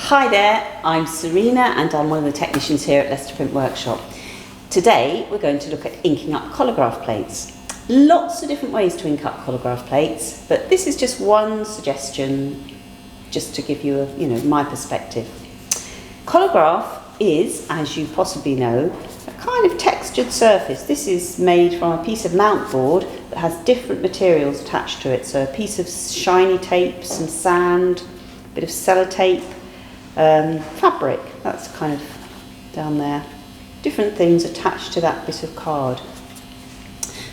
Hi there, I'm Serena and I'm one of the technicians here at Leicester Print Workshop. Today we're going to look at inking up colograph plates. Lots of different ways to ink up colograph plates, but this is just one suggestion just to give you my perspective. Colograph is, as you possibly know, a kind of textured surface. This is made from a piece of mount board that has different materials attached to it. So a piece of shiny tape, some sand, a bit of sellotape, fabric, that's kind of down there. Different things attached to that bit of card.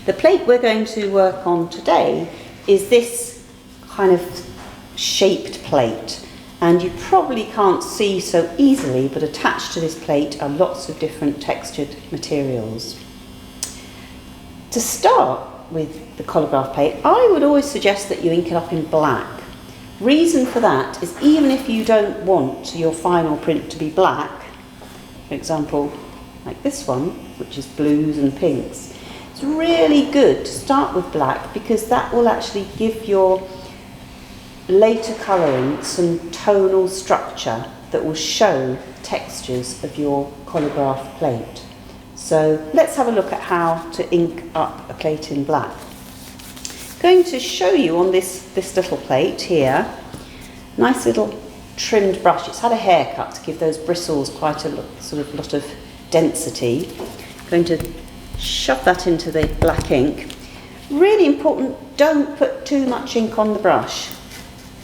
The plate we're going to work on today is this kind of shaped plate, and you probably can't see so easily, but attached to this plate are lots of different textured materials. To start with the colograph plate, I would always suggest that you ink it up in black. Reason for that is even if you don't want your final print to be black, for example like this one, which is blues and pinks, it's really good to start with black because that will actually give your later colouring some tonal structure that will show textures of your colograph plate. So let's have a look at how to ink up a plate in black. Going to show you on this little plate here, nice little trimmed brush. It's had a haircut to give those bristles quite a lot of density. Going to shove that into the black ink. Really important, don't put too much ink on the brush.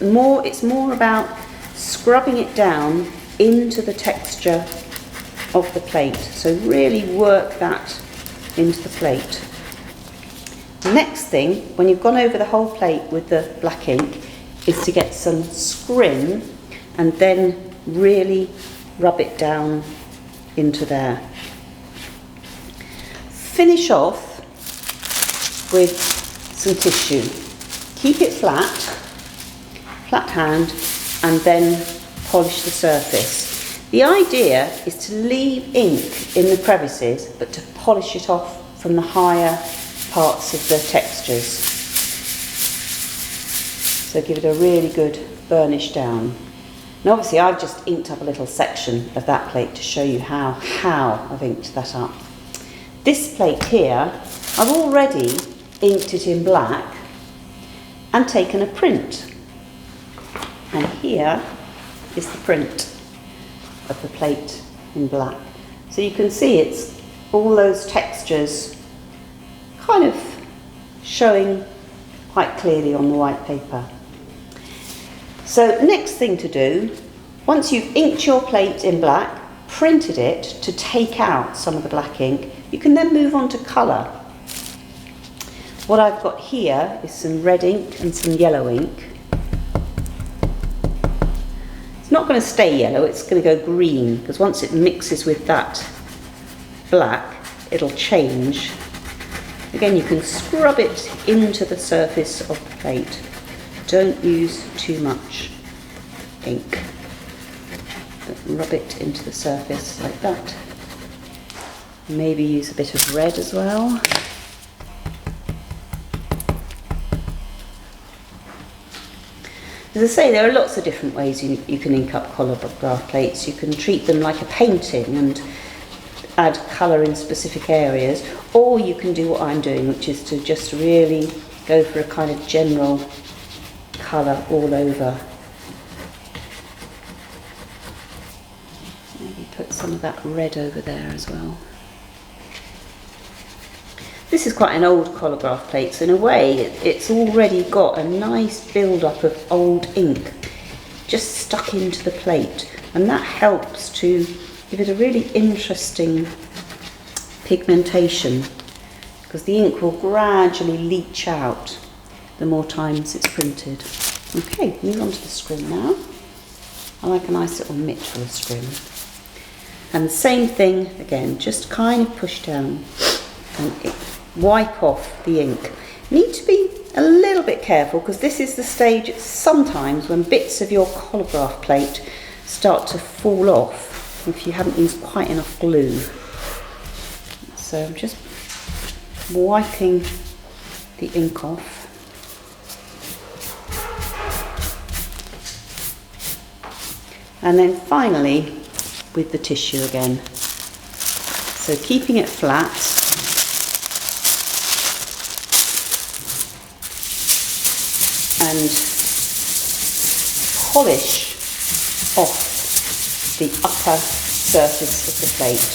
It's more about scrubbing it down into the texture of the plate. So really work that into the plate. Next thing, when you've gone over the whole plate with the black ink, is to get some scrim and then really rub it down into there. Finish off with some tissue. Keep it flat hand, and then polish the surface. The idea is to leave ink in the crevices, but to polish it off from the higher parts of the textures. So give it a really good burnish down. And obviously I've just inked up a little section of that plate to show you how I've inked that up. This plate here, I've already inked it in black and taken a print. And here is the print of the plate in black. So you can see it's all those textures kind of showing quite clearly on the white paper. So next thing to do, once you've inked your plate in black, printed it to take out some of the black ink, you can then move on to colour. What I've got here is some red ink and some yellow ink. It's not going to stay yellow, it's going to go green, because once it mixes with that black, it'll change. Again, you can scrub it into the surface of the plate. Don't use too much ink, but rub it into the surface like that. Maybe use a bit of red as well. As I say, there are lots of different ways you can ink up colograph plates. You can treat them like a painting and add colour in specific areas, or you can do what I'm doing, which is to just really go for a kind of general colour all over. Maybe put some of that red over there as well. This is quite an old colograph plate, so in a way it's already got a nice build-up of old ink just stuck into the plate, and that helps to give it a really interesting pigmentation, because the ink will gradually leach out the more times it's printed. Okay, move on to the scrim now. I like a nice little mitt for a scrim. And the same thing again, just kind of push down and wipe off the ink. You need to be a little bit careful, because this is the stage sometimes when bits of your colograph plate start to fall off if you haven't used quite enough glue. So I'm just wiping the ink off. And then finally with the tissue again. So keeping it flat. And polish off the upper surface of the plate.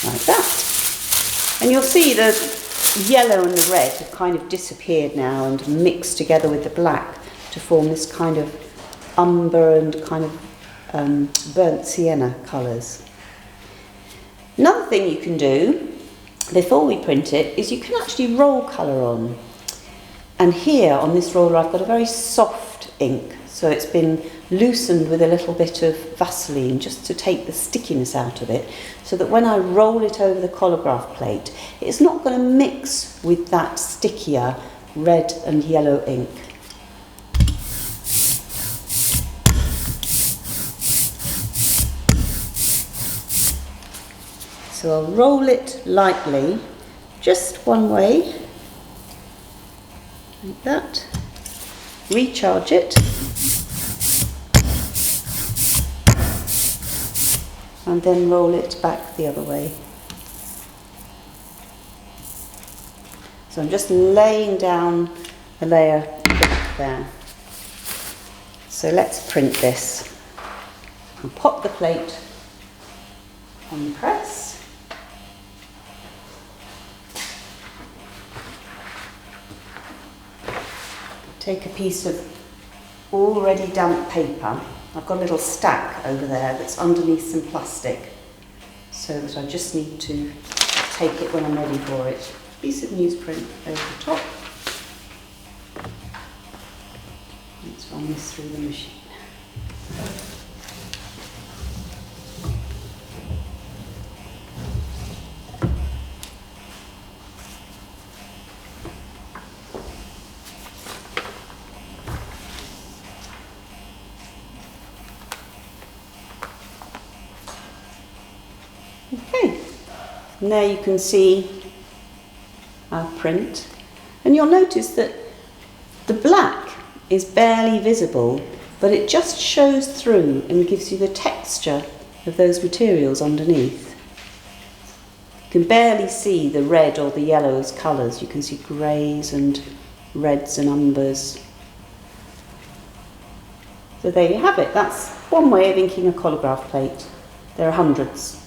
Like that. And you'll see the yellow and the red have kind of disappeared now and mixed together with the black to form this kind of umber and kind of burnt sienna colours. Another thing you can do before we print it is you can actually roll colour on. And here on this roller I've got a very soft ink, so it's been loosened with a little bit of Vaseline just to take the stickiness out of it, so that when I roll it over the Collagraph plate it's not going to mix with that stickier red and yellow ink. So I'll roll it lightly, just one way, like that, recharge it, and then roll it back the other way. So I'm just laying down a layer there. So let's print this. I'll pop the plate on the press. Take a piece of already damp paper. I've got a little stack over there that's underneath some plastic, so that I just need to take it when I'm ready for it. Piece of newsprint over the top. Let's run this through the machine. Okay, and there you can see our print, and you'll notice that the black is barely visible, but it just shows through and gives you the texture of those materials underneath. You can barely see the red or the yellows colours. You can see greys and reds and umbers. So there you have it. That's one way of inking a Collagraph plate. There are hundreds.